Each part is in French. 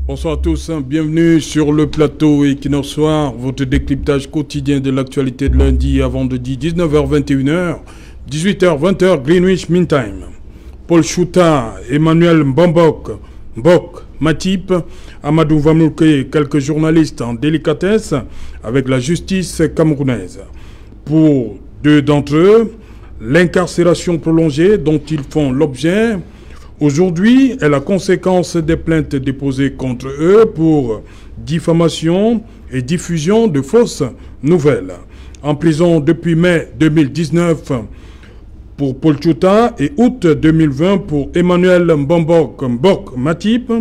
Bonsoir à tous, bienvenue sur le plateau Equinox Soir, votre décryptage quotidien de l'actualité de lundi à vendredi, 19h-21h, 18h-20h, Greenwich Mean Time. Paul Chouta, Emmanuel Mbok, Matip, Amadou Vamouke, quelques journalistes en délicatesse avec la justice camerounaise. Pour deux d'entre eux, l'incarcération prolongée dont ils font l'objet aujourd'hui est la conséquence des plaintes déposées contre eux pour diffamation et diffusion de fausses nouvelles. En prison depuis mai 2019 pour Paul Chouta et août 2020 pour Emmanuel Mbok Matip,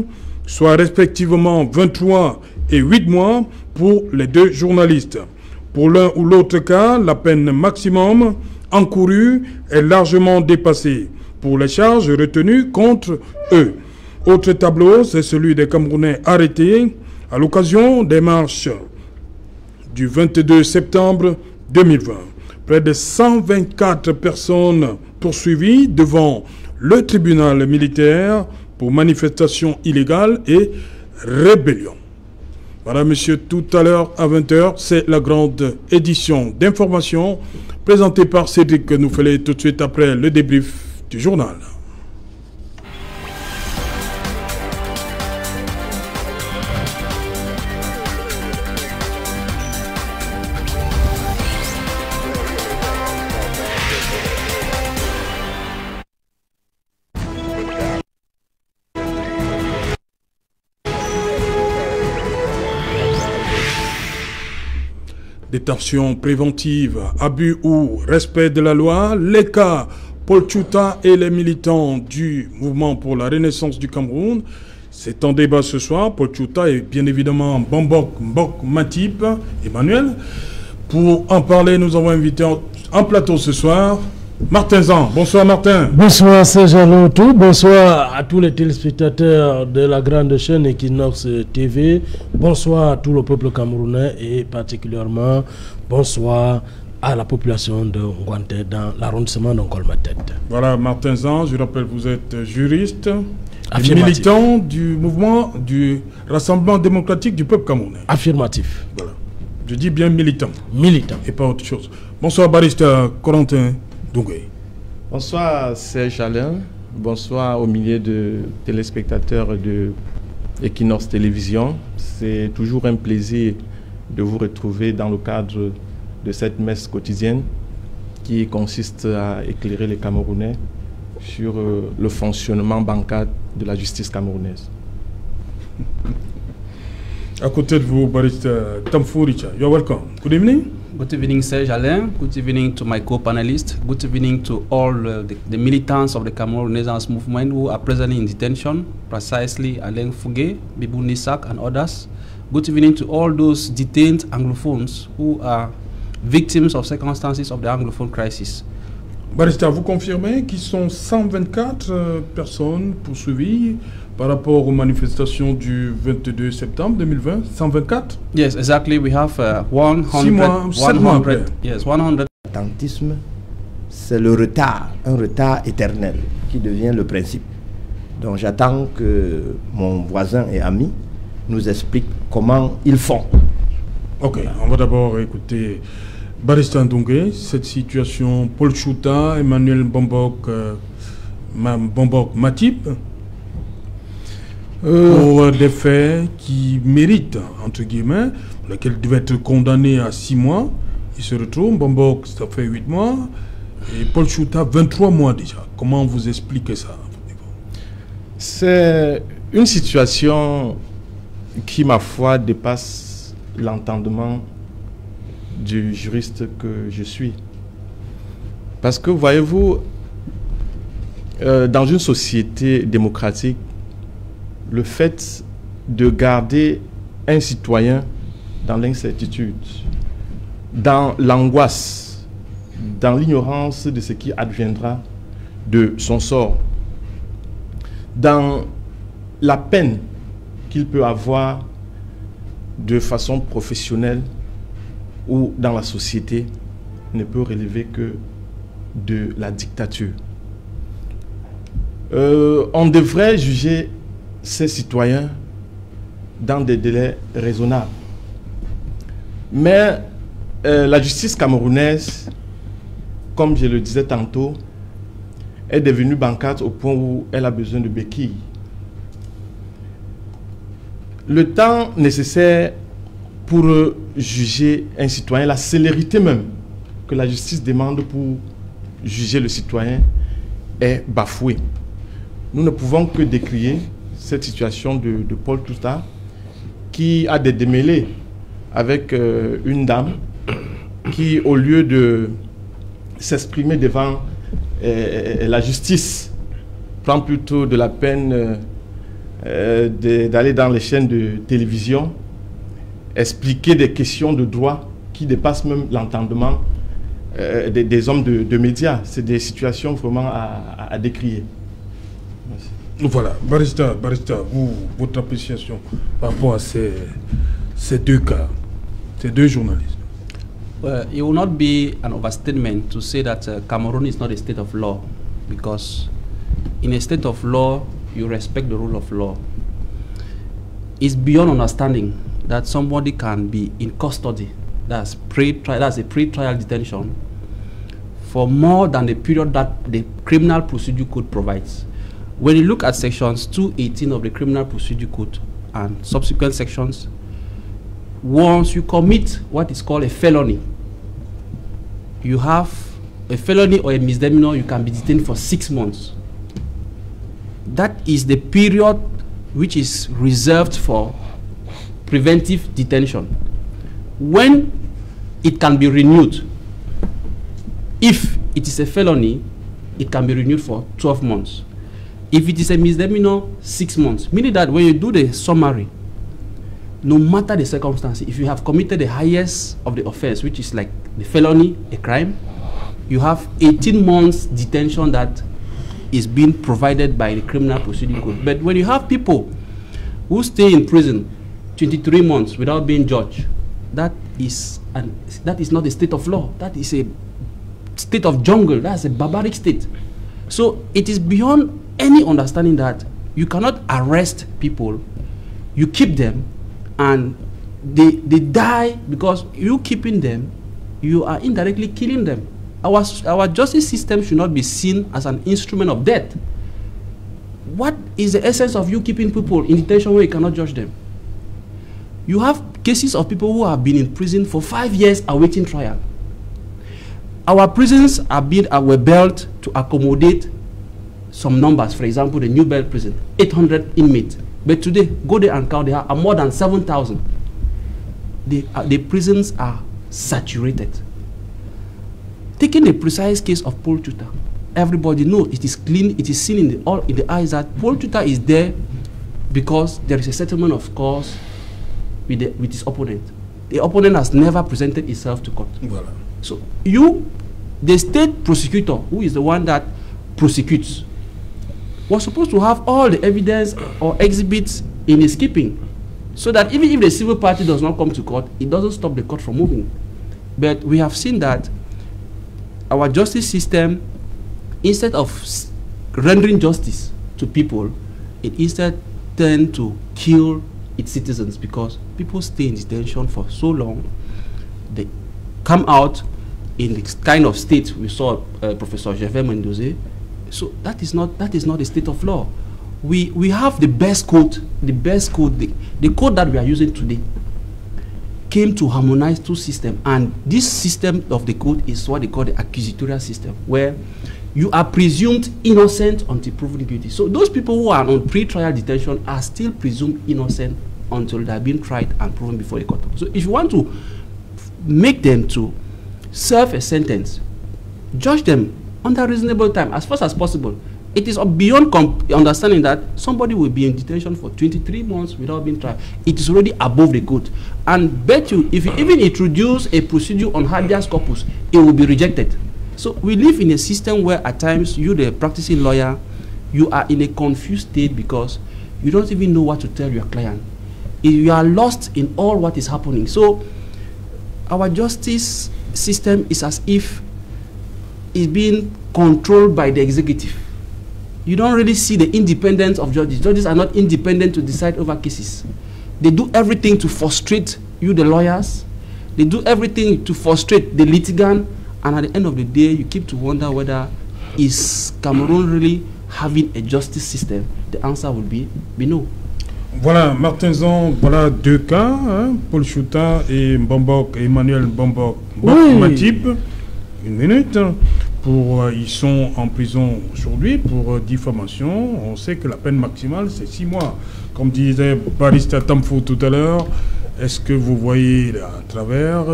soit respectivement 23 et 8 mois pour les deux journalistes. Pour l'un ou l'autre cas, la peine maximum encourue est largement dépassée pour les charges retenues contre eux. Autre tableau, c'est celui des Camerounais arrêtés à l'occasion des marches du 22 septembre 2020. Près de 124 personnes poursuivies devant le tribunal militaire pour manifestation illégale et rébellion. Voilà, monsieur, tout à l'heure à 20h, c'est la grande édition d'information présentée par Cédric Nouffelé tout de suite après le débrief du journal. Détention préventive, abus ou respect de la loi, les cas Paul Chouta et les militants du mouvement pour la renaissance du Cameroun. C'est en débat ce soir. Paul Chouta et bien évidemment Mbok Matip, Emmanuel. Pour en parler, nous avons invité en plateau ce soir Martin Zan. Bonsoir Martin. Bonsoir Serge Alonto. Bonsoir à tous les téléspectateurs de la grande chaîne Equinox TV. Bonsoir à tout le peuple camerounais et particulièrement bonsoir à la population de Ngouanté dans l'arrondissement d'Onkolmatet. Voilà, Martin Zan, je rappelle, vous êtes juriste et militant du mouvement du Rassemblement démocratique du peuple camerounais. Affirmatif. Voilà. Je dis bien militant. Militant. Et pas autre chose. Bonsoir, barista Corentin Dougué. Bonsoir, Serge Alain. Bonsoir aux milliers de téléspectateurs de Equinox Télévision. C'est toujours un plaisir de vous retrouver dans le cadre de cette messe quotidienne qui consiste à éclairer les Camerounais sur le fonctionnement bancal de la justice camerounaise. À côté de vous, barista Tamfou Richa, you're welcome. Good evening. Good evening, Serge Alain. Good evening to my co-panelists. Good evening to all the militants of the Cameroon Renaissance Movement who are presently in detention, precisely Alain Fougué, Bibou Nissak and others. Good evening to all those detained Anglophones who are victims of circumstances of the Anglophone crisis. Barista, vous confirmez qu'ils sont 124 personnes poursuivies par rapport aux manifestations du 22 septembre 2020, 124? Yes, exactly. We have 100. 6 mois, 7 mois après. Yes, 100. L'attentisme, c'est le retard, un retard éternel qui devient le principe. Donc j'attends que mon voisin et ami nous explique comment ils font. Ok, on va d'abord écouter Barista Ndongé, cette situation, Paul Chouta, Emmanuel Mbok Matip, pour des faits qui méritent, entre guillemets, lesquels devaient être condamnés à 6 mois. Il se retrouve, Mbok, ça fait 8 mois, et Paul Chouta, 23 mois déjà. Comment vous expliquez ça? C'est une situation qui, ma foi, dépasse l'entendement du juriste que je suis. Parce que, voyez-vous, dans une société démocratique, le fait de garder un citoyen dans l'incertitude, dans l'angoisse, dans l'ignorance de ce qui adviendra de son sort, dans la peine qu'il peut avoir de façon professionnelle ou dans la société, ne peut relever que de la dictature. On devrait juger ces citoyens dans des délais raisonnables. Mais la justice camerounaise, comme je le disais tantôt, est devenue bancarte au point où elle a besoin de béquilles. Le temps nécessaire pour juger un citoyen, la célérité même que la justice demande pour juger le citoyen est bafouée. Nous ne pouvons que décrier cette situation de Paul Touta, qui a des démêlés avec une dame qui, au lieu de s'exprimer devant la justice, prend plutôt de la peine d'aller dans les chaînes de télévision, expliquer des questions de droit qui dépassent même l'entendement des hommes de médias. C'est des situations vraiment à décrier. Merci. Voilà, Barista, votre appréciation par rapport à ces deux cas, ces deux journalistes. Well, it will not be an overstatement to say that Cameroon is not a state of law, because in a state of law, you respect the rule of law. It's beyond understanding that somebody can be in custody, that's a pre-trial detention, for more than the period that the criminal procedure code provides. When you look at sections 218 of the criminal procedure code and subsequent sections, once you commit what is called a felony, you have a felony or a misdemeanor, you can be detained for 6 months. That is the period which is reserved for preventive detention. When it can be renewed, if it is a felony, it can be renewed for 12 months. If it is a misdemeanor, 6 months. Meaning that when you do the summary, no matter the circumstance, if you have committed the highest of the offense, which is like the felony, a crime, you have 18 months detention that is being provided by the criminal procedure code. But when you have people who stay in prison 23 months without being judged, that is not a state of law. That is a state of jungle. That's a barbaric state. So it is beyond any understanding that you cannot arrest people, you keep them, and they die because you keeping them, you are indirectly killing them. Our justice system should not be seen as an instrument of death. What is the essence of you keeping people in detention where you cannot judge them? You have cases of people who have been in prison for 5 years awaiting trial. Our prisons were built to accommodate some numbers. For example, the New Belt prison, 800 inmates. But today, go there and count, there are more than 7,000. The prisons are saturated. Taking the precise case of Paul Touta, everybody knows it is clean, it is seen in the eyes that Paul Touta is there because there is a settlement of cause with his opponent. The opponent has never presented itself to court. Voilà. So the state prosecutor, who is the one that prosecutes, was supposed to have all the evidence or exhibits in his keeping, so that even if the civil party does not come to court, it doesn't stop the court from moving. But we have seen that our justice system, instead of rendering justice to people, it instead tends to kill its citizens, because people stay in detention for so long, they come out in the kind of state we saw Professor Gervais Mendoza. So that is not a state of law. We have the best code, the code that we are using today came to harmonize two systems, and this system of the code is what they call the accusatorial system, where you are presumed innocent until proven guilty. So those people who are on pre-trial detention are still presumed innocent until they have been tried and proven before the court. So if you want to make them to serve a sentence, judge them under reasonable time, as fast as possible. It is beyond understanding that somebody will be in detention for 23 months without being tried. It is already above the code. And bet you, if you even introduce a procedure on habeas corpus, it will be rejected. So we live in a system where at times you, the practicing lawyer, you are in a confused state because you don't even know what to tell your client. You are lost in all what is happening. So our justice system is as if it's being controlled by the executive. You don't really see the independence of judges. Judges are not independent to decide over cases. They do everything to frustrate you, the lawyers. They do everything to frustrate the litigant. And at the end of the day, you keep to wonder whether is Cameroon really having a justice system? The answer would be no. Voilà, Martin Zan, voilà deux cas, hein, Paul Chouta et Mbambok, Emmanuel Mbambok Matip. Une minute. Ils sont en prison aujourd'hui pour diffamation. On sait que la peine maximale, c'est 6 mois. Comme disait Barista Tamfo tout à l'heure, est-ce que vous voyez à travers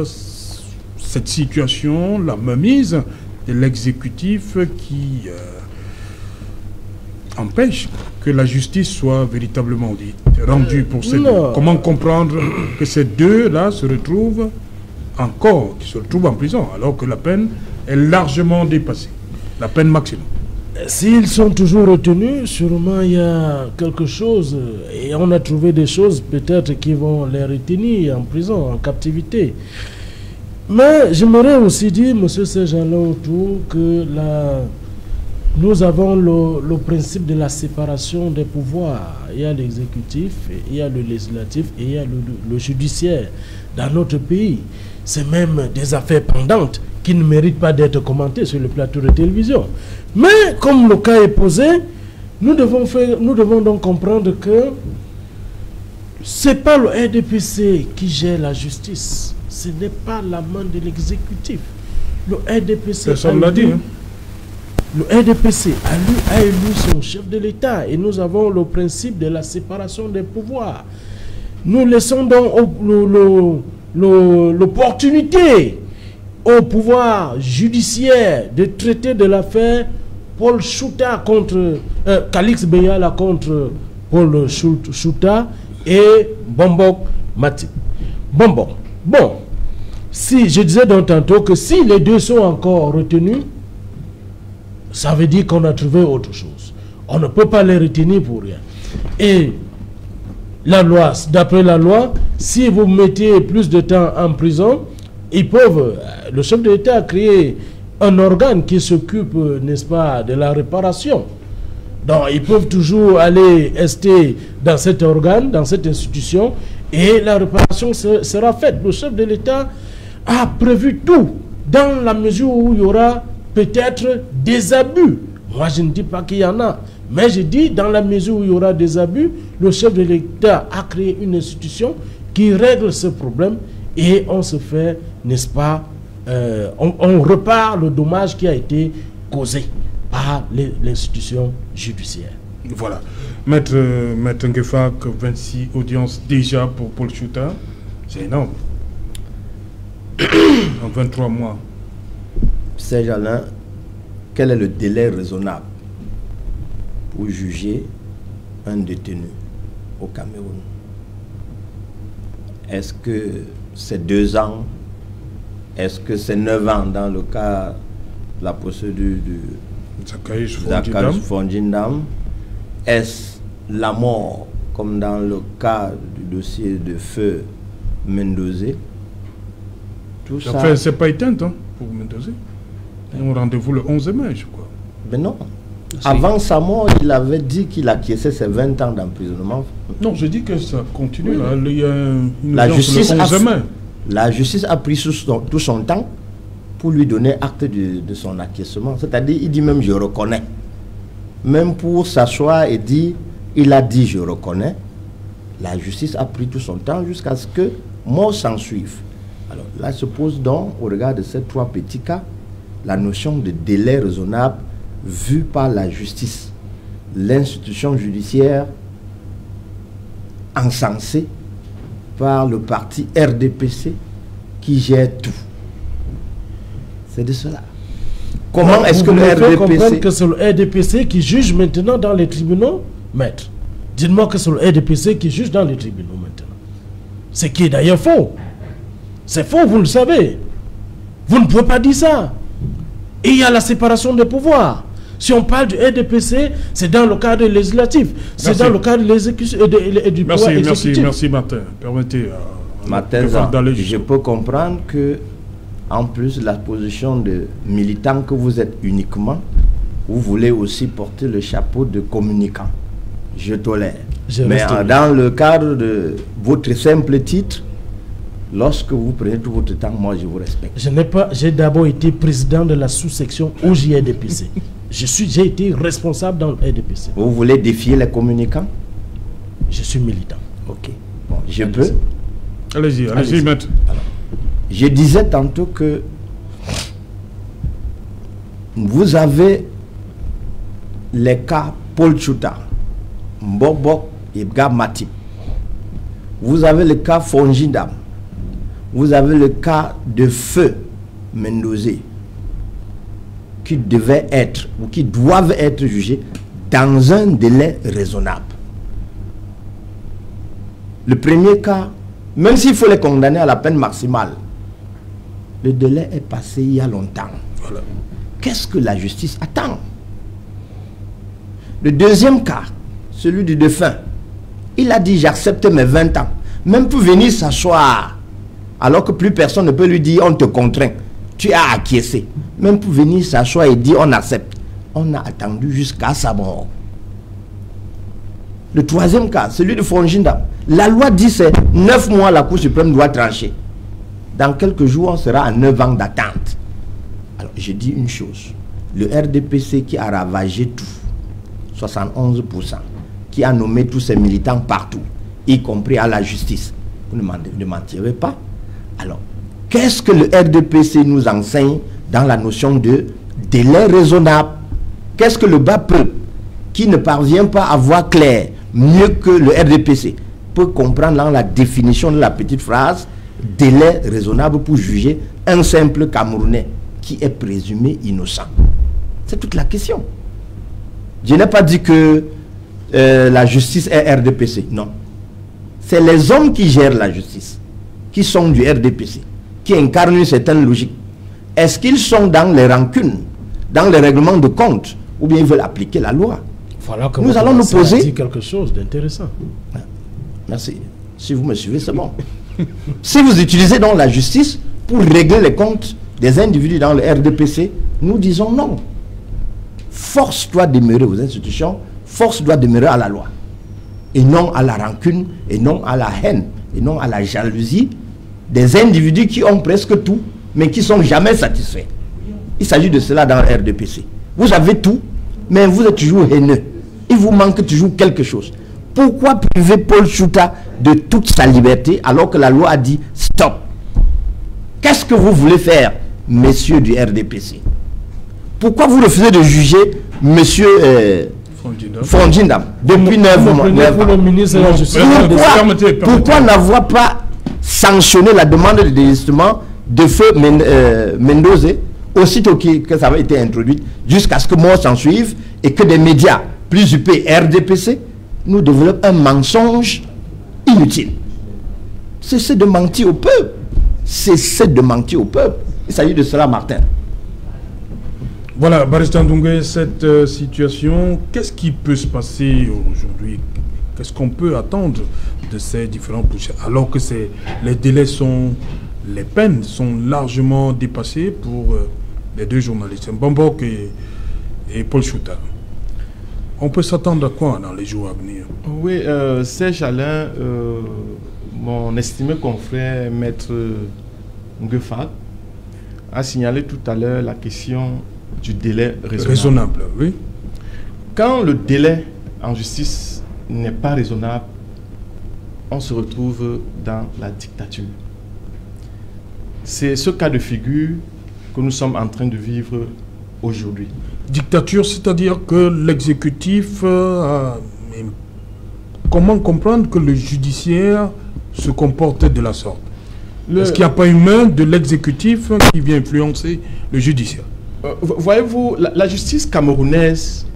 cette situation la mainmise de l'exécutif qui empêche que la justice soit véritablement rendue pour ces deux? Comment comprendre que ces deux-là se retrouvent en prison alors que la peine est largement dépassée, la peine maximum? S'ils sont toujours retenus, sûrement il y a quelque chose, et on a trouvé des choses peut-être qui vont les retenir en prison, en captivité. Mais j'aimerais aussi dire, M. Sejalin, que nous avons le principe de la séparation des pouvoirs. Il y a l'exécutif, il y a le législatif et il y a le judiciaire. Dans notre pays, c'est même des affaires pendantes qui ne méritent pas d'être commentées sur le plateau de télévision. Mais comme le cas est posé, nous devons donc comprendre que ce n'est pas le RDPC qui gère la justice. Ce n'est pas la main de l'exécutif. Le RDPC a élu son chef de l'État et nous avons le principe de la séparation des pouvoirs. Nous laissons donc l'opportunité au pouvoir judiciaire de traiter de l'affaire Paul Chouta contre Calix Beyala contre Paul Chouta et Mbambok Matip. Bon, si je disais donc tantôt que si les deux sont encore retenus, ça veut dire qu'on a trouvé autre chose. On ne peut pas les retenir pour rien. Et la loi, d'après la loi, si vous mettez plus de temps en prison, le chef de l'État a créé un organe qui s'occupe, n'est-ce pas, de la réparation. Donc, ils peuvent toujours aller rester dans cet organe, dans cette institution, et la réparation sera faite. Le chef de l'État a prévu tout, dans la mesure où il y aura peut-être des abus. Moi, je ne dis pas qu'il y en a, mais je dis, dans la mesure où il y aura des abus, le chef de l'État a créé une institution qui règle ce problème, et on se fait, n'est-ce pas, on repart le dommage qui a été causé par l'institution judiciaire. Voilà. Maître Ngefak, 26 audiences déjà pour Paul Chouta, c'est énorme. En 23 mois. Serge Alain, quel est le délai raisonnable pour juger un détenu au Cameroun? Est-ce que c'est 2 ans? Est-ce que c'est 9 ans dans le cas de la procédure de Zakaïs Fondjindam? Est-ce la mort, comme dans le cas du dossier de Feu Mendozé? Tout ça... Enfin, c'est pas éteint, hein, pour Mendozé. On rendez-vous le 11 mai, je crois. Mais non. Avant sa mort, il avait dit qu'il acquiesçait ses 20 ans d'emprisonnement. Non, je dis que ça continue. Là. Il y a une la justice le 11 mai. La justice a pris tout son temps pour lui donner acte de son acquiescement. C'est-à-dire, il dit même « je reconnais ». Même pour s'asseoir et dire « il a dit je reconnais », la justice a pris tout son temps jusqu'à ce que mort s'en suive. Alors là se pose donc, au regard de ces 3 petits cas, la notion de délai raisonnable vue par la justice, l'institution judiciaire encensée par le parti RDPC qui gère tout. C'est de cela. Comment est-ce que le RDPC... que c'est le RDPC qui juge maintenant dans les tribunaux, maître? Dites-moi que c'est le RDPC qui juge dans les tribunaux maintenant. Ce qui est d'ailleurs faux. C'est faux, vous le savez. Vous ne pouvez pas dire ça. Et il y a la séparation des pouvoirs. Si on parle du RDPC, c'est dans le cadre législatif. C'est dans le cadre de l'exécution et du pouvoir exécutif. Merci Martin. Permettez je peux comprendre que, en plus de la position de militant que vous êtes uniquement, vous voulez aussi porter le chapeau de communicant. Je tolère. Mais dans le cadre de votre simple titre, lorsque vous prenez tout votre temps, moi je vous respecte. J'ai d'abord été président de la sous-section au JRDPC. J'ai été responsable dans le RDPC. Vous voulez défier les communicants? Je suis militant. Ok. Bon, je peux. Allez-y, maître. Je disais tantôt que vous avez les cas Paul Chouta, Mbobok et Gamatip. Vous avez le cas Fonjindam. Vous avez le cas de Feu Mendoza qui devaient être ou qui doivent être jugés dans un délai raisonnable. Le premier cas, même s'il faut les condamner à la peine maximale, le délai est passé il y a longtemps. Voilà. Qu'est-ce que la justice attend? Le deuxième cas, celui du défunt, il a dit j'accepte mes 20 ans. Même pour venir s'asseoir, alors que plus personne ne peut lui dire on te contraint, tu as acquiescé. Même pour venir s'asseoir et dire on accepte, on a attendu jusqu'à sa mort. Le troisième cas, celui de Fonjinda, la loi dit c'est 9 mois la Cour suprême doit trancher. Dans quelques jours, on sera à 9 ans d'attente. Alors, je dis une chose. Le RDPC qui a ravagé tout, 71%, qui a nommé tous ses militants partout, y compris à la justice, vous ne mentirez pas. Alors, qu'est-ce que le RDPC nous enseigne dans la notion de délai raisonnable? Qu'est-ce que le bas peuple, qui ne parvient pas à voir clair, mieux que le RDPC, peut comprendre dans la définition de la petite phrase délai raisonnable pour juger un simple Camerounais qui est présumé innocent? C'est toute la question. Je n'ai pas dit que la justice est RDPC, non. C'est les hommes qui gèrent la justice, qui sont du RDPC, qui incarnent une certaine logique. Est-ce qu'ils sont dans les rancunes, dans les règlements de compte, ou bien ils veulent appliquer la loi? Voilà que nous allons nous poser quelque chose d'intéressant. Merci. Si vous me suivez, c'est bon. Si vous utilisez donc la justice pour régler les comptes des individus dans le RDPC, nous disons non. Force doit demeurer aux institutions, force doit demeurer à la loi. Et non à la rancune, et non à la haine, et non à la jalousie des individus qui ont presque tout, mais qui ne sont jamais satisfaits. Il s'agit de cela dans le RDPC. Vous avez tout, mais vous êtes toujours haineux. Il vous manque toujours quelque chose. Pourquoi priver Paul Chouta de toute sa liberté alors que la loi a dit stop? Qu'est-ce que vous voulez faire, messieurs du RDPC? Pourquoi vous refusez de juger monsieur Fonjindam depuis 9 mois? Pourquoi n'avoir pas sanctionné la demande de désistement de Feu Mendoza aussitôt que ça avait été introduit, jusqu'à ce que mort s'en suive et que des médias plus huppés RDPC nous développent un mensonge inutile? Cessez de mentir au peuple. Cessez de mentir au peuple. Il s'agit de cela, Martin. Voilà, Barrister Ndoungé, cette situation, qu'est-ce qui peut se passer aujourd'hui? Qu'est-ce qu'on peut attendre de ces différents procès, alors que les délais les peines sont largement dépassées pour les deux journalistes, Mbobok et Paul Chouta? On peut s'attendre à quoi dans les jours à venir? Oui, Serge Alain, mon estimé confrère, maître Nguefat, a signalé tout à l'heure la question du délai raisonnable. Oui. Quand le délai en justice n'est pas raisonnable, on se retrouve dans la dictature. C'est ce cas de figure que nous sommes en train de vivre aujourd'hui. Dictature, c'est-à-dire que l'exécutif... comment comprendre que le judiciaire se comporte de la sorte? Est-ce qu'il n'y a pas une main de l'exécutif qui vient influencer le judiciaire? Voyez-vous, la justice camerounaise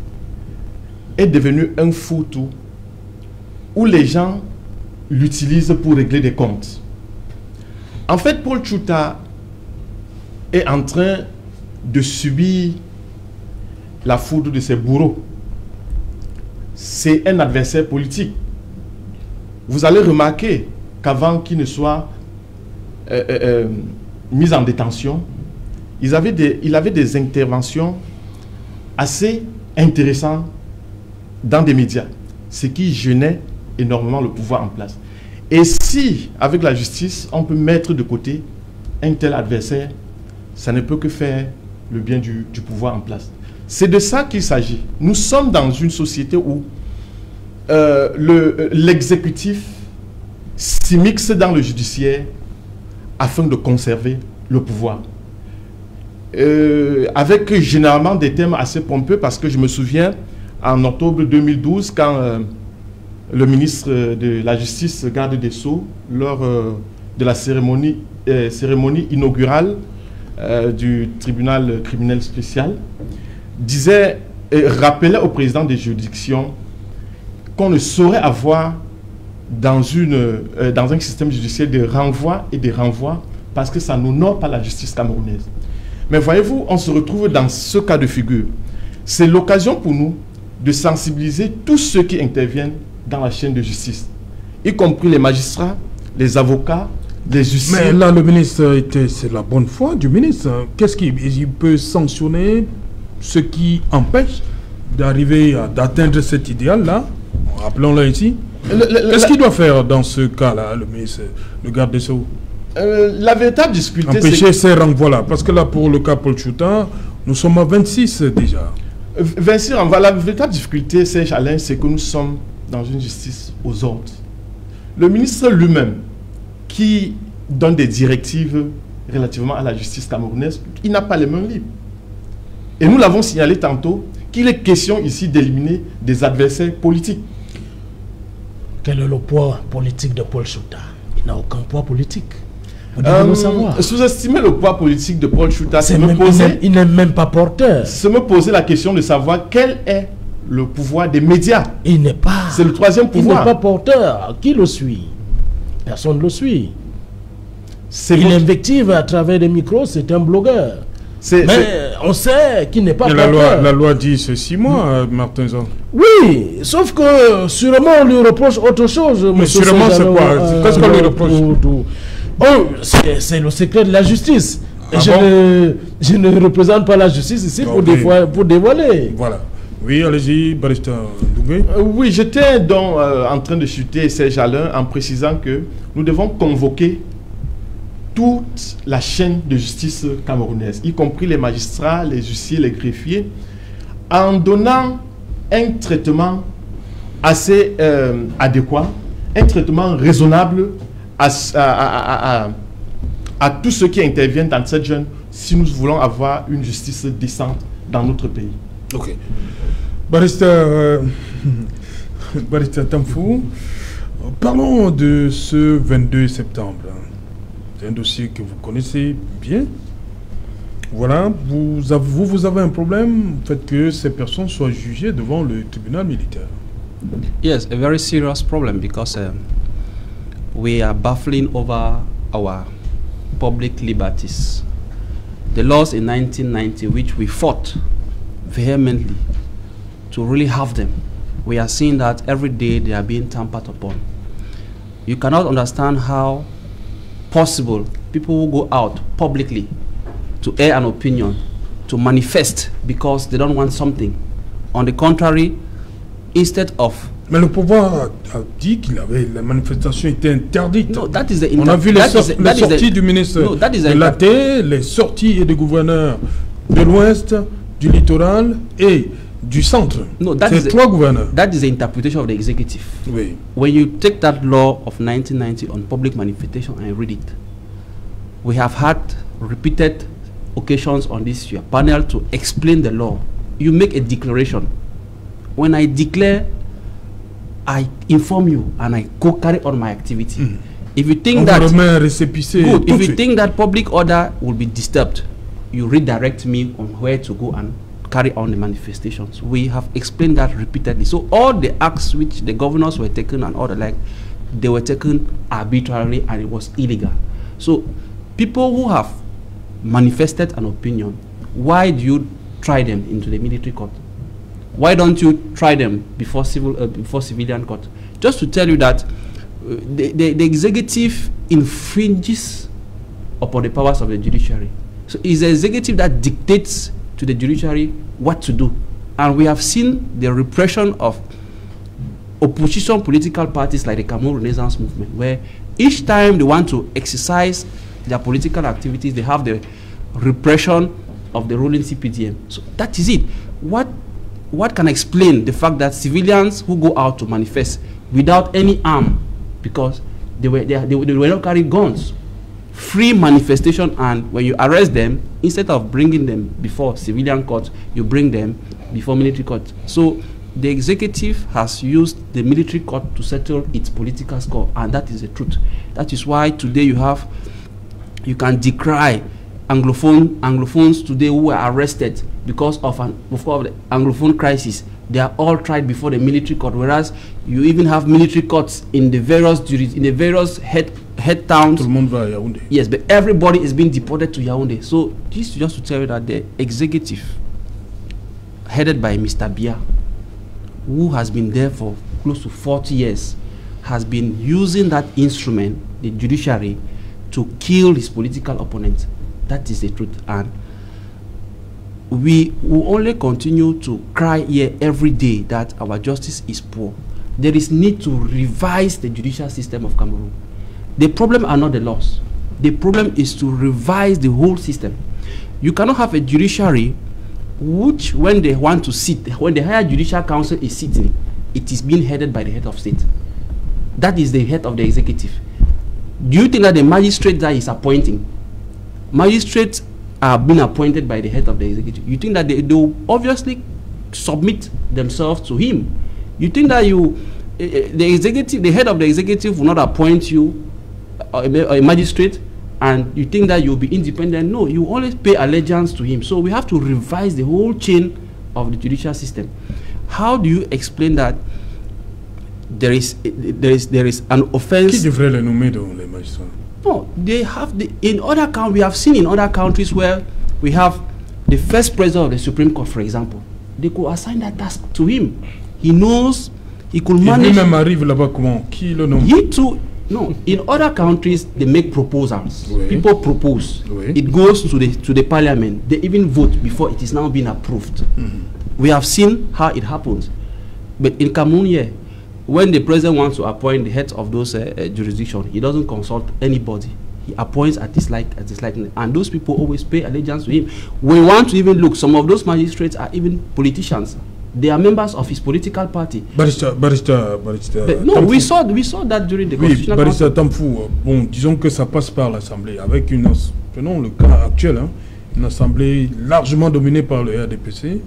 est devenue un fourre-tout où les gens l'utilisent pour régler des comptes. En fait, Paul Chouta est en train de subir la foudre de ses bourreaux. C'est un adversaire politique. Vous allez remarquer qu'avant qu'il ne soit mis en détention, il avait des interventions assez intéressantes dans des médias, ce qui gênait énormément le pouvoir en place. Et si, avec la justice, on peut mettre de côté un tel adversaire, ça ne peut que faire le bien du pouvoir en place. C'est de ça qu'il s'agit. Nous sommes dans une société où l'exécutif s'immisce dans le judiciaire afin de conserver le pouvoir. Avec généralement des thèmes assez pompeux, parce que je me souviens, en octobre 2012, quand le ministre de la Justice, garde des Sceaux, lors de la cérémonie inaugurale du tribunal criminel spécial, disait et rappelait au président des juridictions qu'on ne saurait avoir dans un système judiciaire de renvoi et de renvoi parce que ça n'honore pas la justice camerounaise. Mais voyez-vous, on se retrouve dans ce cas de figure. C'est l'occasion pour nous de sensibiliser tous ceux qui interviennent dans la chaîne de justice, y compris les magistrats, les avocats, les huissiers. Mais là, le ministre, c'est la bonne foi du ministre. Qu'est-ce qu'il peut sanctionner ce qui empêche d'atteindre cet idéal-là? Rappelons-le ici. Qu'est-ce qu'il doit faire dans ce cas-là, le ministre, le garde des Sceaux? La véritable difficulté, empêcher ces renvois-là. Parce que là, pour le cas Paul Chouta, nous sommes à 26 déjà. 26 renvois. La véritable difficulté, Serge Alain, c'est que nous sommes dans une justice aux ordres. Le ministre lui-même, qui donne des directives relativement à la justice camerounaise, il n'a pas les mains libres. Et nous l'avons signalé tantôt qu'il est question ici d'éliminer des adversaires politiques. Quel est le poids politique de Paul Chouta? Il n'a aucun poids politique. Vous devez le savoir. Sous-estimer le poids politique de Paul Chouta, il n'est même pas porteur. C'est me poser la question de savoir quel est le pouvoir des médias. Il n'est pas. C'est le troisième pouvoir. Il n'est pas porteur. Qui le suit? Personne ne le suit. Il invective à travers des micros, c'est un blogueur. Mais on sait qu'il n'est pas porteur. La loi dit c'est 6 mois, Martin Zan. Oui, sauf que sûrement on lui reproche autre chose. Mais sûrement c'est quoi? Qu'est-ce qu'on lui reproche? C'est le secret de la justice. Et je ne représente pas la justice ici pour dévoiler. Voilà. Oui, allez-y, barista Doumbé. Oui, j'étais donc en train de chuter Serge Alain en précisant que nous devons convoquer toute la chaîne de justice camerounaise, y compris les magistrats, les huissiers, les greffiers, en donnant un traitement assez adéquat, un traitement raisonnable à tous ceux qui interviennent dans cette jeune, si nous voulons avoir une justice décente dans notre pays. Ok. Barista Tamfou, parlons de ce 22 septembre. C'est un dossier que vous connaissez bien. Voilà, vous avez un problème, le fait que ces personnes soient jugées devant le tribunal militaire. Yes, a very serious problem because we are baffling over our public liberties. The laws in 1990, which we fought vehemently to really have them, we are seeing that every day they are being tampered upon. You cannot understand how possible people will go out publicly to air an opinion, to manifest because they don't want something. On the contrary, instead of... Mais le pouvoir a dit qu'il avait la manifestation était interdite. No, that is the On a vu les sorties du ministre de l'AT, les sorties et des gouverneurs de l'Ouest, du littoral et du centre. No, c'est 3 gouverneurs. That is the interpretation of the executive. Oui. When you take that law of 1990 on public manifestation and read it, we have had repeated occasions on this your panel to explain the law. You make a declaration. When I declare, I inform you and I go carry on my activity. If you think if you think that public order will be disturbed, you redirect me on where to go and carry on the manifestations. We have explained that repeatedly. So all the acts which the governors were taken and all the like, they were taken arbitrarily and it was illegal. So people who have manifested an opinion, why do you try them into the military court? Why don't you try them before civilian court? Just to tell you that the executive infringes upon the powers of the judiciary. So it's the executive that dictates to the judiciary what to do. And we have seen the repression of opposition political parties like the Cameroon Renaissance Movement, where each time they want to exercise their political activities, they have the repression of the ruling CPDM. So that is it. What can explain the fact that civilians who go out to manifest without any arm, because they were not carrying guns, free manifestation, and when you arrest them, instead of bringing them before civilian court, you bring them before military court. So the executive has used the military court to settle its political score, and that is the truth. That is why today you can decry Anglophones today who were arrested because of the Anglophone crisis. They are all tried before the military court, whereas you even have military courts in the various head towns. Tout le monde va à Yaoundé. Yes, but everybody is being deported to Yaoundé. So this is just to tell you that the executive, headed by Mr. Biya, who has been there for close to 40 years, has been using that instrument, the judiciary, to kill his political opponents. That is the truth. And we will only continue to cry here every day that our justice is poor. There is need to revise the judicial system of Cameroon. The problem are not the laws. The problem is to revise the whole system. You cannot have a judiciary which, when they want to sit, when the higher judicial council is sitting, it is being headed by the head of state. That is the head of the executive. Do you think that the magistrate that is appointing, magistrates are being appointed by the head of the executive? You think that they will obviously submit themselves to him? You think that the head of the executive will not appoint you a magistrate, and you think that you'll be independent? No, you always pay allegiance to him. So we have to revise the whole chain of the judicial system. How do you explain that there is an offense? Qui devrait les nommer dans les magistrats? No, they have in other countries. We have seen in other countries where we have the first president of the Supreme Court, for example. They could assign that task to him. He knows he could manage. Lui-même arrive là-bas comment? Qui le nomme? He too. No, in other countries they make proposals. Oui. People propose. Oui. It goes to the parliament. They even vote before it is now being approved. We have seen how it happens. But in Cameroon here, when the president wants to appoint the heads of those jurisdictions, he doesn't consult anybody. He appoints at his liking, and those people always pay allegiance to him. We want to even look. Some of those magistrates are even politicians. They are members of his political party. Barista. No, we saw that during the Constitutional Barista Council. Tamfou, bon, disons que ça passe par l'Assemblée, avec prenons le cas actuel, hein, une Assemblée largement dominée par le RDPC,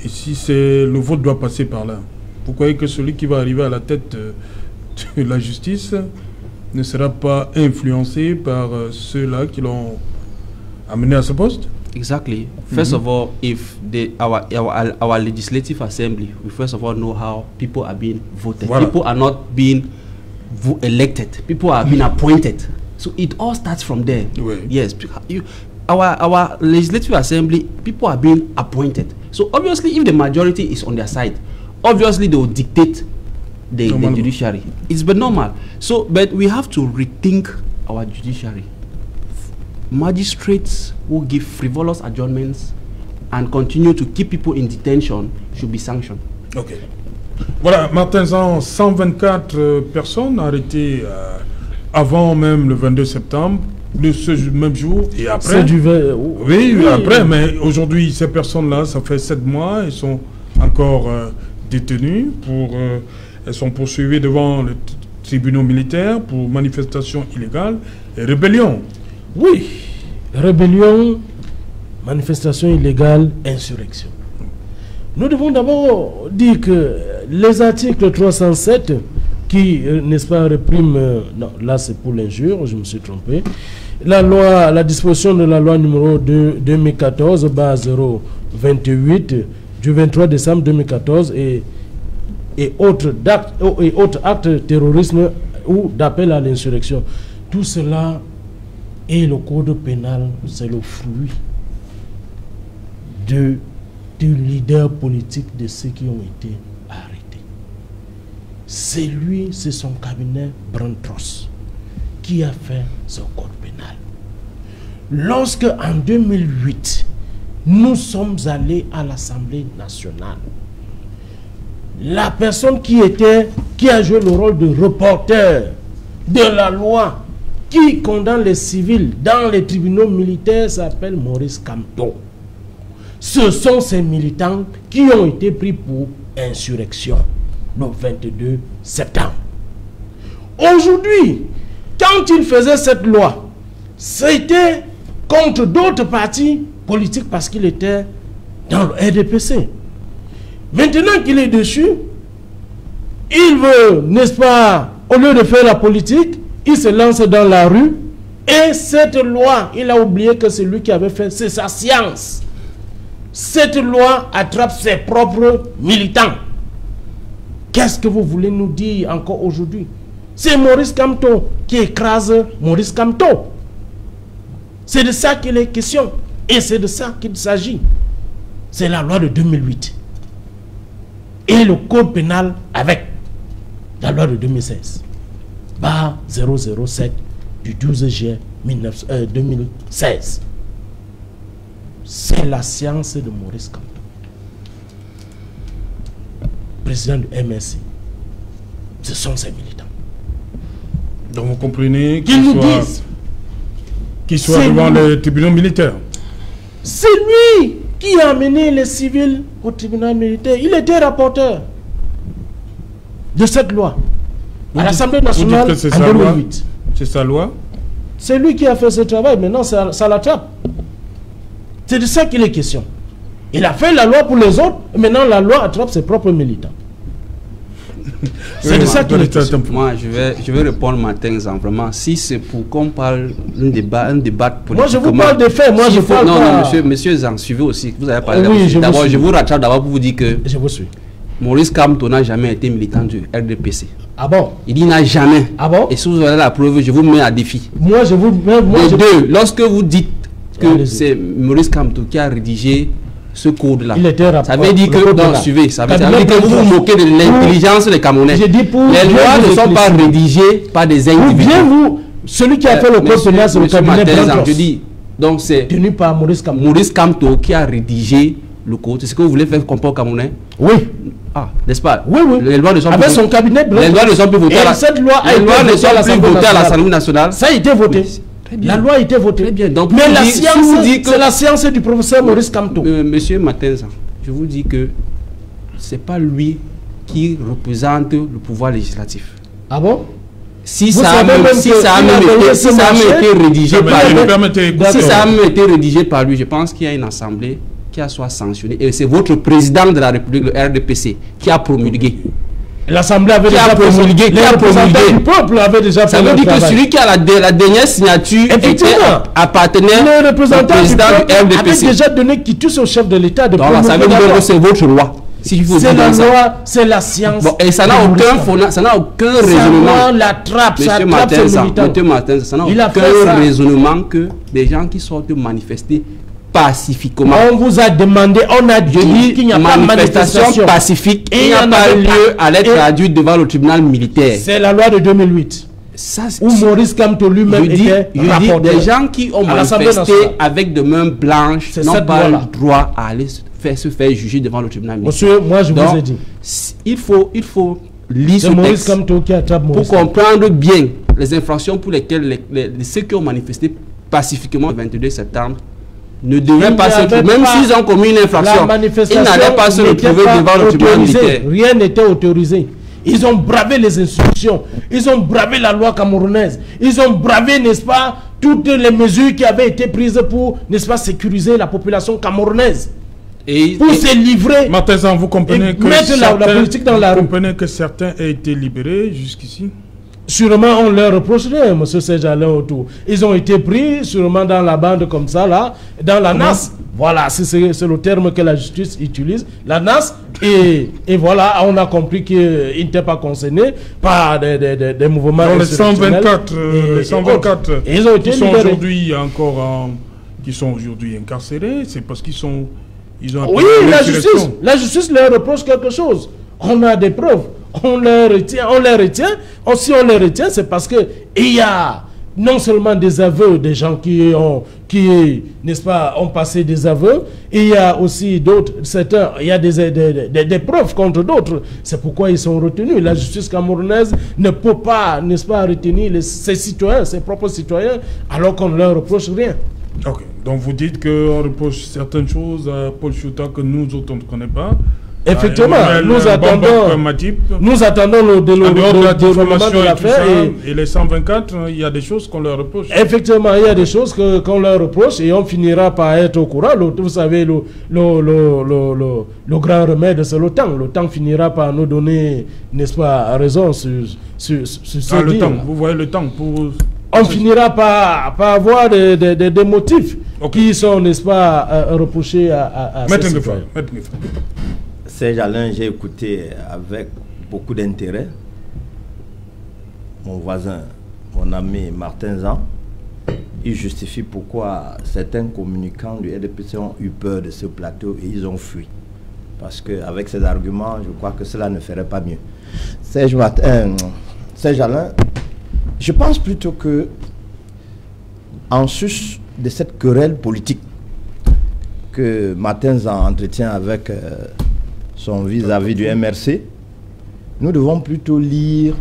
et si le vote doit passer par là, vous croyez que celui qui va arriver à la tête de la justice ne sera pas influencé par ceux-là qui l'ont amené à ce poste? Exactly. First of all, if our legislative assembly, we first of all know how people are being voted. Voilà. People are not being elected. People are being appointed. So it all starts from there. Oui. Yes. Our legislative assembly, people are being appointed. So obviously, if the majority is on their side, obviously they will dictate the judiciary. It's but normal. So, but we have to rethink our judiciary. Magistrates who give frivolous adjournments and continue to keep people in detention should be sanctioned. Ok. Voilà, Martin Zan, 124 personnes arrêtées avant même le 22 septembre, ce même jour et après. Oui, après, mais aujourd'hui, ces personnes-là, ça fait 7 mois, elles sont encore détenues. Elles sont poursuivies devant le tribunal militaire pour manifestation illégale et rébellion. Oui, rébellion, manifestation illégale, insurrection. Nous devons d'abord dire que les articles 307 qui, n'est-ce pas, répriment, non, là c'est pour l'injure, je me suis trompé, la disposition de la loi numéro 2014/028 du 23 décembre 2014 et autres actes de terrorisme ou d'appel à l'insurrection. Tout cela et le code pénal, c'est le fruit du leader politique de ceux qui ont été arrêtés. C'est son cabinet Brantros qui a fait ce code pénal. Lorsque en 2008, nous sommes allés à l'Assemblée nationale, la personne qui a joué le rôle de reporter de la loi qui condamne les civils dans les tribunaux militaires s'appelle Maurice Kamto. Ce sont ces militants qui ont été pris pour insurrection le 22 septembre. Aujourd'hui, quand il faisait cette loi, c'était contre d'autres partis politiques parce qu'il était dans le RDPC. Maintenant qu'il est dessus, il veut, n'est-ce pas, au lieu de faire la politique, il se lance dans la rue. Et cette loi, il a oublié que c'est lui qui avait fait, c'est sa science. Cette loi attrape ses propres militants. Qu'est-ce que vous voulez nous dire encore aujourd'hui? C'est Maurice Kamto qui écrase Maurice Kamto. C'est de ça qu'il est question. Et c'est de ça qu'il s'agit. C'est la loi de 2008. Et le code pénal avec la loi de 2016. Barre 007 du 12 juillet 2016. C'est la science de Maurice Kamto, président du MSI. Ce sont ses militants. Donc vous comprenez qu'ils nous disent qu'ils soient devant les tribunaux militaires. C'est lui qui a amené les civils au tribunal militaire. Il était rapporteur de cette loi à l'Assemblée nationale en 2008. C'est sa loi? C'est lui qui a fait ce travail. Maintenant, ça l'attrape. C'est de ça qu'il est question. Il a fait la loi pour les autres. Et maintenant, la loi attrape ses propres militants. C'est de ça qu'il est question. Moi, je vais répondre matin, vraiment. Si c'est pour qu'on parle d'un débat politique. Moi, je vous parle des faits. Moi, je parle pas. Non, monsieur Zang, suivez aussi. Vous avez parlé d'abord. Je vous rattrape d'abord pour vous dire que je vous suis. Maurice Kamto n'a jamais été militant du RDPC. Ah bon? Il dit n'a jamais. Ah bon? Et si vous avez la preuve, je vous mets à défi. Moi, je vous mets. Deux, lorsque vous dites que c'est Maurice Kamto qui a rédigé ce code-là, ça veut dire que, suivez, ça veut dire que vous vous moquez de l'intelligence des Camerounais. Les lois ne sont pas rédigées par des individus. Celui qui a fait le code pénal, c'est le cabinet Brandros. Je dis, donc c'est tenu par Maurice Kamto. Maurice Kamto qui a rédigé le code. C'est ce que vous voulez faire comprendre aux Camerounais? Oui. Ah, n'est-ce pas? Oui, oui. Les lois ne sont avec son cabinet Brandros. Les lois ne sont plus votées. Cette loi a été votée à l'Assemblée nationale. Ça a été voté. La loi a été votée. Très bien. Donc, mais la science, c'est la science du professeur Maurice Kamto. Monsieur Matenza, je vous dis que c'est pas lui qui représente le pouvoir législatif. Ah bon? Si ça a même été rédigé par lui, je pense qu'il y a une assemblée qui a soit sanctionné. Et c'est votre président de la République, le RDPC, qui a promulgué. L'Assemblée avait déjà promulgué. Les représentants du peuple avaient déjà promulgué. Ça veut dire que celui qui a la dernière signature appartenait au président du RDPC. Avait déjà donné quitus au chef de l'État de promulguer. Ça veut dire que c'est votre loi. Si c'est la loi, c'est la science. Bon, et ça n'a aucun raisonnement. La trappe, Monsieur Martin, ça n'a aucun raisonnement que des gens qui sortent manifester pacifiquement. On vous a demandé, on a dit qu'il n'y a pas de manifestation pacifique, il n'y a pas lieu à l'être traduite devant le tribunal militaire. C'est la loi de 2008. Ça, où Maurice Kamto lui-même était rapporteur. Des gens qui ont manifesté avec de mains blanches n'ont pas le droit à aller se faire juger devant le tribunal militaire. Monsieur, moi je vous ai dit. Il faut lire ce texte pour comprendre bien les infractions pour lesquelles ceux qui ont manifesté pacifiquement le 22 septembre ne devaient pas se retrouver, même s'ils ont commis une infraction, ils n'allaient pas se retrouver devant le tribunal militaire. Rien n'était autorisé. Ils ont bravé les instructions, ils ont bravé la loi camerounaise, ils ont bravé, n'est-ce pas, toutes les mesures qui avaient été prises pour, n'est-ce pas, sécuriser la population camerounaise. Pour se livrer, Martin, vous comprenez que mettre la politique dans la rue. Vous comprenez que certains aient été libérés jusqu'ici? Sûrement, on leur reprocherait, M. Serge-Alain autour. Ils ont été pris, sûrement dans la bande comme ça, là, dans la NAS. Voilà, c'est le terme que la justice utilise, la NAS. Et voilà, on a compris qu'ils n'étaient pas concernés par des mouvements. Dans les 124, ils ont été qui sont aujourd'hui encore qui sont aujourd'hui incarcérés, c'est parce qu'ils ont oui, la justice leur reproche quelque chose. On a des preuves. On les retient. Si on les retient, c'est parce que il y a non seulement des aveux des gens qui qui, n'est-ce pas, ont passé des aveux. Et il y a aussi d'autres, certains, il y a des preuves contre d'autres. C'est pourquoi ils sont retenus. La justice camerounaise ne peut pas, n'est-ce pas, retenir ses citoyens, ses propres citoyens, alors qu'on ne leur reproche rien. Ok, donc vous dites qu'on reproche certaines choses à Paul Chouta que nous autres on ne connaît pas. Effectivement, nous attendons le déroulement de l'affaire. Et les 124, il y a des choses qu'on leur reproche. Effectivement, il y a des choses qu'on leur reproche et on finira par être au courant. Vous savez, le grand remède, c'est le temps. Le temps finira par nous donner, n'est-ce pas, raison sur ce le temps, vous voyez le temps pour... On finira par avoir des motifs qui sont, n'est-ce pas, reprochés à Maître ces Ngeffa. Serge Alain, j'ai écouté avec beaucoup d'intérêt mon voisin, mon ami Martin Zan. Il justifie pourquoi certains communicants du RDPC ont eu peur de ce plateau et ils ont fui. Parce qu'avec ces arguments, je crois que cela ne ferait pas mieux. Serge Alain, je pense plutôt que, en sus de cette querelle politique que Martin Zan entretient avec son vis-à-vis du MRC, nous devons plutôt lire,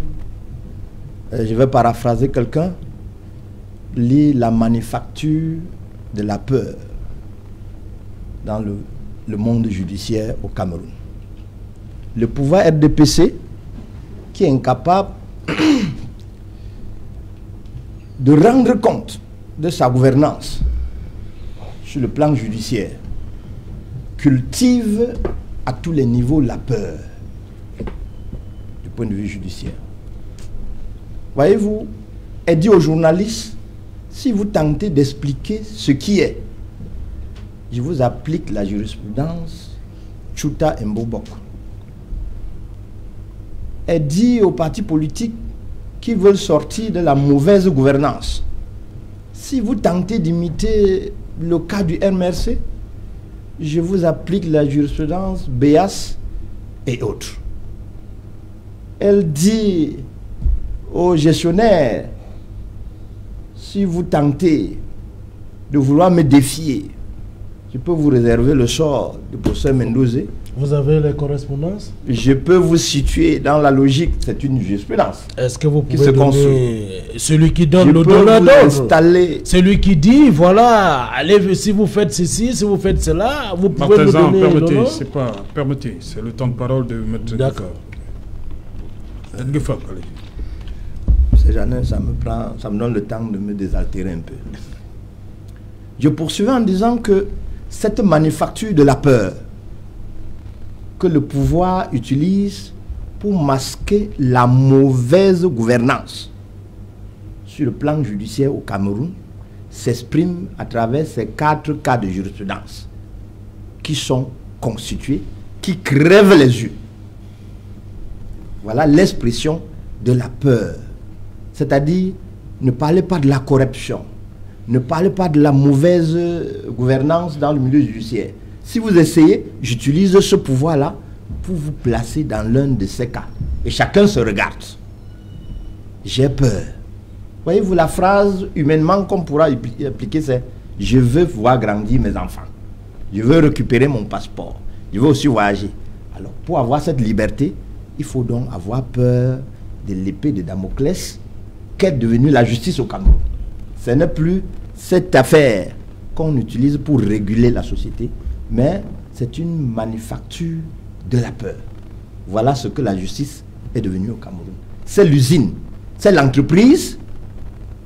je vais paraphraser quelqu'un, lire la manufacture de la peur dans le monde judiciaire au Cameroun. Le pouvoir RDPC, qui est incapable de rendre compte de sa gouvernance sur le plan judiciaire, cultive à tous les niveaux la peur du point de vue judiciaire. Voyez-vous, elle dit aux journalistes, si vous tentez d'expliquer ce qui est, je vous applique la jurisprudence Chouta Mbobok. Elle dit aux partis politiques qui veulent sortir de la mauvaise gouvernance, si vous tentez d'imiter le cas du MRC, je vous applique la jurisprudence Béas et autres. Elle dit aux gestionnaires, si vous tentez de vouloir me défier, je peux vous réserver le sort du professeur Mendozé. Vous avez les correspondances? Je peux vous situer dans la logique, c'est une jurisprudence. Est-ce que vous pouvez donner celui qui donne le donneur d'ordre? Celui qui dit, voilà, allez, si vous faites ceci, si vous faites cela, vous pouvez me donner le donneur? Permettez, c'est le temps de parole de Maître. D'accord. Ça me donne le temps de me désaltérer un peu. Je poursuivais en disant que cette manufacture de la peur que le pouvoir utilise pour masquer la mauvaise gouvernance sur le plan judiciaire au Cameroun s'exprime à travers ces 4 cas de jurisprudence qui sont constitués, qui crèvent les yeux. Voilà l'expression de la peur. C'est-à-dire, ne parlez pas de la corruption, ne parlez pas de la mauvaise gouvernance dans le milieu judiciaire. Si vous essayez, j'utilise ce pouvoir-là pour vous placer dans l'un de ces cas. Et chacun se regarde. J'ai peur. Voyez-vous, la phrase humainement qu'on pourra appliquer, c'est « Je veux voir grandir mes enfants. Je veux récupérer mon passeport. Je veux aussi voyager. » Alors, pour avoir cette liberté, il faut donc avoir peur de l'épée de Damoclès qu'est devenue la justice au Cameroun. Ce n'est plus cette affaire qu'on utilise pour réguler la société, mais c'est une manufacture de la peur. Voilà ce que la justice est devenue au Cameroun. C'est l'usine, c'est l'entreprise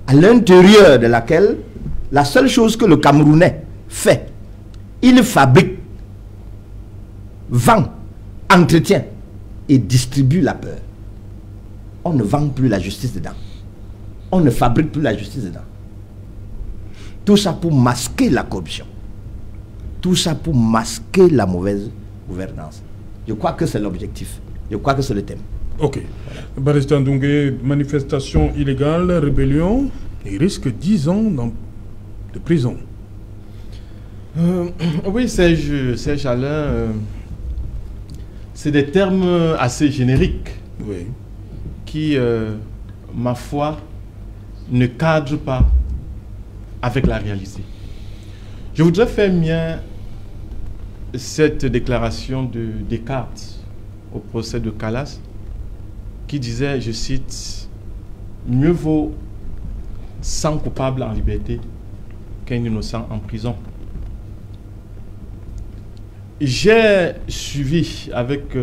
à l'intérieur de laquelle la seule chose que le Camerounais fait, il fabrique, vend, entretient et distribue la peur. On ne vend plus la justice dedans. On ne fabrique plus la justice dedans. Tout ça pour masquer la corruption. Tout ça pour masquer la mauvaise gouvernance. Je crois que c'est l'objectif. Je crois que c'est le thème. Ok. Barrister Ndoungé, manifestation illégale, rébellion, il risque 10 ans de prison. Oui, Serge Alain, c'est des termes assez génériques, oui, qui, ma foi, ne cadrent pas avec la réalité. Je voudrais faire mien cette déclaration de Descartes au procès de Calas, qui disait, je cite, « Mieux vaut 100 coupables en liberté qu'un innocent en prison ». J'ai suivi avec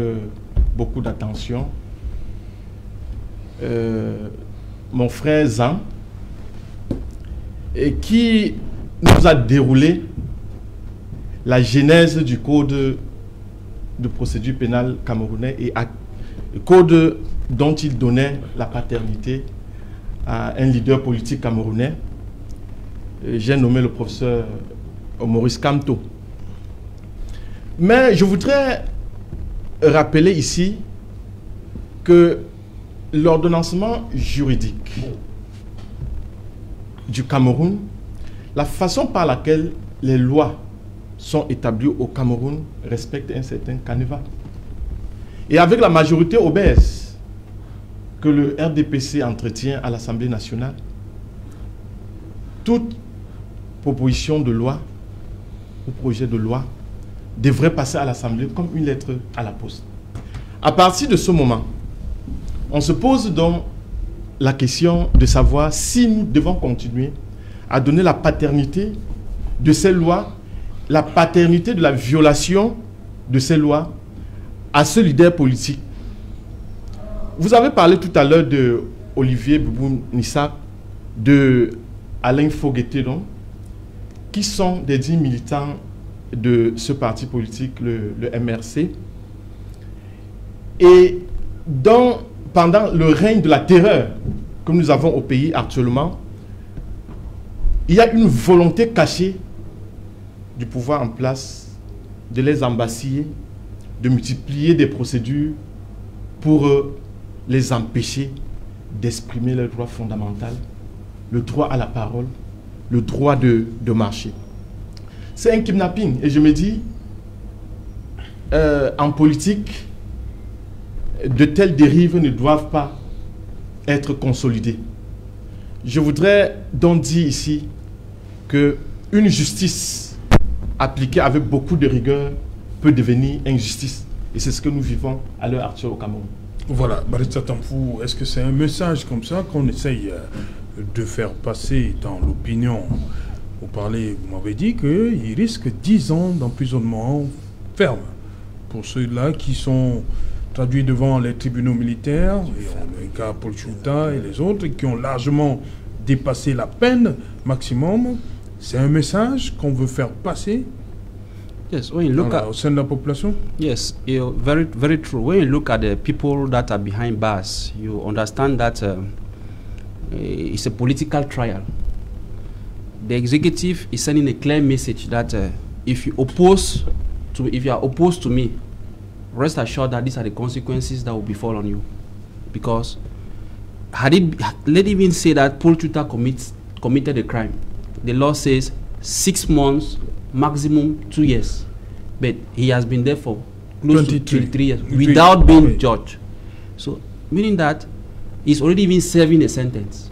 beaucoup d'attention mon frère Zan, et qui nous a déroulé la genèse du code de procédure pénale camerounais et code dont il donnait la paternité à un leader politique camerounais. J'ai nommé le professeur Maurice Kamto. Mais je voudrais rappeler ici que l'ordonnancement juridique du Cameroun, la façon par laquelle les lois sont établies au Cameroun respecte un certain canevas. Et avec la majorité obèse que le RDPC entretient à l'Assemblée nationale, toute proposition de loi ou projet de loi devrait passer à l'Assemblée comme une lettre à la poste. À partir de ce moment, on se pose donc la question de savoir si nous devons continuer à donner la paternité de ces lois, la paternité de la violation de ces lois à ce leader politique. Vous avez parlé tout à l'heure de Olivier Boubou-Nissak, de Alain Fogueté, qui sont des 10 militants de ce parti politique, le MRC, et dont, pendant le règne de la terreur que nous avons au pays actuellement, il y a une volonté cachée du pouvoir en place de les embasiller, de multiplier des procédures pour les empêcher d'exprimer leurs droits fondamentaux, le droit à la parole, le droit de marcher. C'est un kidnapping. Et je me dis, en politique, de telles dérives ne doivent pas être consolidées. Je voudrais donc dire ici qu'une justice appliquée avec beaucoup de rigueur peut devenir injustice. Et c'est ce que nous vivons à l'heure actuelle au Cameroun. Voilà, Barista Tampou, est-ce que c'est un message comme ça qu'on essaye de faire passer dans l'opinion? Vous m'avez dit qu'il risque 10 ans d'emprisonnement ferme pour ceux-là qui sont traduits devant les tribunaux militaires, et le cas Paul Chouta et les autres, qui ont largement dépassé la peine maximum. C'est un message qu'on veut faire passer yes, when you look au sein de la population? Yes, very, very true. When you look at the people that are behind bars, you understand that it's a political trial. The executive is sending a clear message that if you are opposed to me, rest assured that these are the consequences that will befall on you. Because let even say that Paul Chouta committed a crime. The law says 6 months, maximum 2 years. But he has been there for close to 23 years without being judged. So, meaning that he's already been serving a sentence.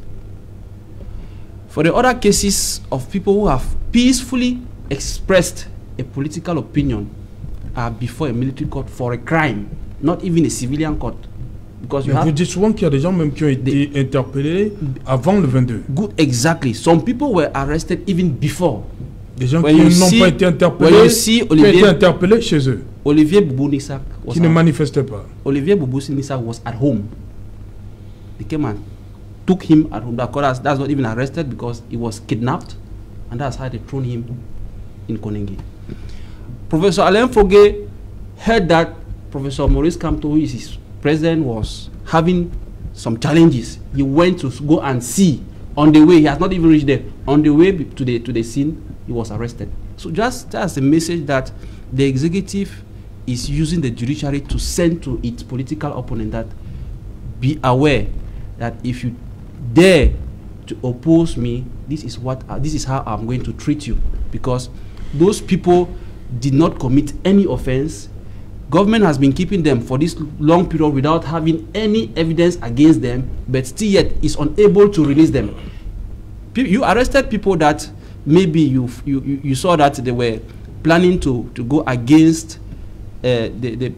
For the other cases of people who have peacefully expressed a political opinion are before a military court for a crime, not even a civilian court. Because vous dites souvent qu'il y a des gens même qui ont été interpellés avant le 22. Good, exactly. Some people were arrested even before. Des gens qui n'ont pas été interpellés, qui ont été interpellés chez eux. Olivier Boubou-Nissak qui ne manifestait pas. Olivier Boubou-Nissak was at home. They came and took him at home. That's not even arrested because he was kidnapped, and that's how they thrown him in Konenge. Professor Alain Fogué heard that Professor Maurice Kamto, who is his president, was having some challenges. He went to go and see. On the way, he has not even reached there. On the way to the scene, he was arrested. So just as a message that the executive is using the judiciary to send to its political opponent that be aware that if you dare to oppose me, this is how I'm going to treat you, because those people did not commit any offense. Government has been keeping them for this long period without having any evidence against them, but still yet is unable to release them. You arrested people that maybe you saw that they were planning to go against the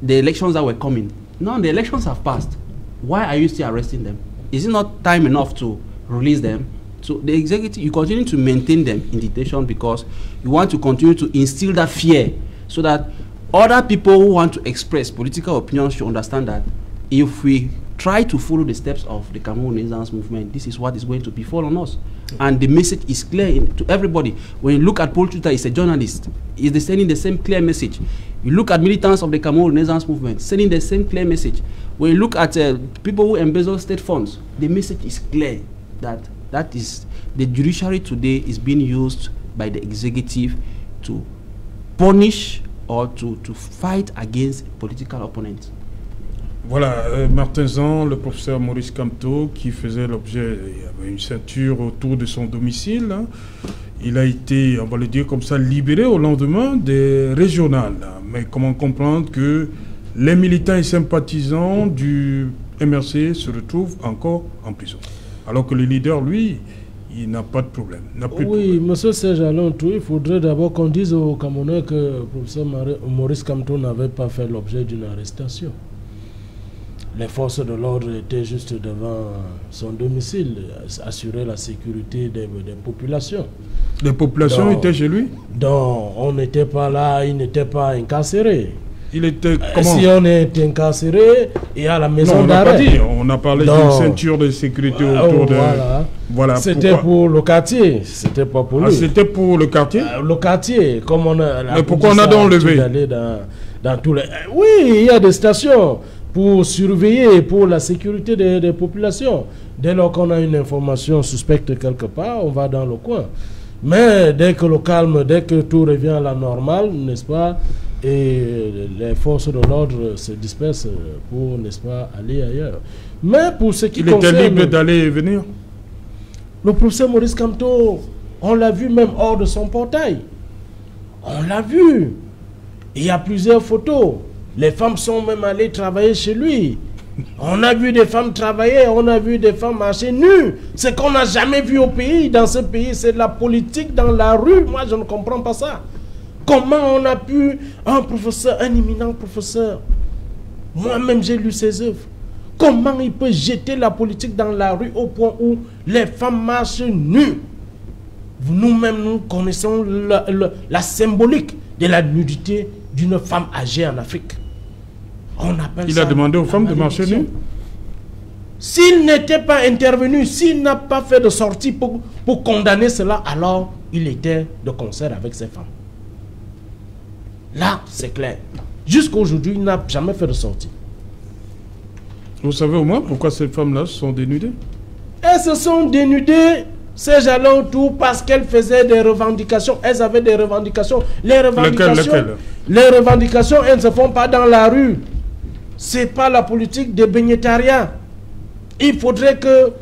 elections that were coming. Now the elections have passed. Why are you still arresting them? Is it not time enough to release them? So the executive, you continue to maintain them in detention because you want to continue to instill that fear so that other people who want to express political opinions should understand that if we try to follow the steps of the Cameroon Renaissance movement, this is what is going to befall on us. And the message is clear to everybody. When you look at Paul Tuta, he's a journalist. He's sending the same clear message. You look at militants of the Cameroon Renaissance movement, sending the same clear message. When you look at people who embezzle state funds, the message is clear that is the judiciary today is being used by the executive to punish or to fight against political opponents. Voilà, Martin Zan, le professeur Maurice Kamto, qui faisait l'objet, il y avait une ceinture autour de son domicile. Hein. Il a été, on va le dire comme ça, libéré au lendemain des régionales. Mais comment comprendre que les militants et sympathisants du MRC se retrouvent encore en prison? Alors que le leader, lui, il n'a pas de problème. Oui, monsieur Serge Alantou, il faudrait d'abord qu'on dise aux Camerounais que le professeur Maurice Kamto n'avait pas fait l'objet d'une arrestation. Les forces de l'ordre étaient juste devant son domicile, assurer la sécurité des populations. Les populations étaient chez lui? Donc, on n'était pas là, il n'était pas incarcéré. Il était comment? Si on est incarcéré, il y a la maison d'arrêt. On a parlé d'une ceinture de sécurité autour de... Voilà. C'était pour le quartier, c'était pas pour lui. C'était pour le quartier? Le quartier, comme on a... Mais pourquoi on a donc levé? Dans tous les... Oui, il y a des stations pour surveiller, pour la sécurité des populations. Dès lors qu'on a une information suspecte quelque part, on va dans le coin. Mais dès que le calme, dès que tout revient à la normale, n'est-ce pas, et les forces de l'ordre se dispersent pour, n'est-ce pas, aller ailleurs. Mais pour ce qui concerne... Il était libre d'aller et venir? Le professeur Maurice Kamto, on l'a vu même hors de son portail. On l'a vu. Il y a plusieurs photos. Les femmes sont même allées travailler chez lui. On a vu des femmes travailler, on a vu des femmes marcher nues. Ce qu'on n'a jamais vu au pays. Dans ce pays, c'est de la politique dans la rue. Moi, je ne comprends pas ça. Comment on a pu, un professeur, un éminent professeur, moi-même j'ai lu ses œuvres, comment il peut jeter la politique dans la rue au point où les femmes marchent nues? Nous-mêmes, nous connaissons la symbolique de la nudité d'une femme âgée en Afrique. Il a demandé aux femmes de marcher nues. S'il n'était pas intervenu, s'il n'a pas fait de sortie pour condamner cela, alors il était de concert avec ces femmes. Là, c'est clair. Jusqu'à aujourd'hui, il n'a jamais fait de sortie. Vous savez au moins pourquoi ces femmes-là se sont dénudées? Elles se sont dénudées, ces alentours, parce qu'elles faisaient des revendications. Elles avaient des revendications. Les revendications, elles ne se font pas dans la rue. Ce n'est pas la politique des bénétariats. Il faudrait que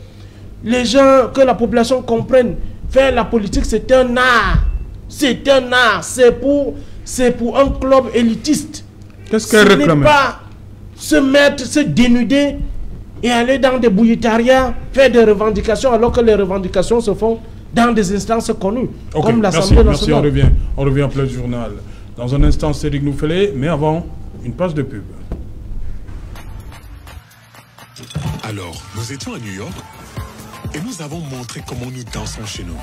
les gens, que la population comprenne. Faire la politique, c'est un art. C'est un art. C'est pour un club élitiste. Qu'est-ce qu'elle réclame? Ce n'est pas se dénuder et aller dans des bouilletariats, faire des revendications, alors que les revendications se font dans des instances connues, comme l'Assemblée nationale. Merci, on revient en plein journal. Dans un instant, Cédric Nouffelé, mais avant, une page de pub. Alors, nous étions à New York et nous avons montré comment nous dansons chez nous.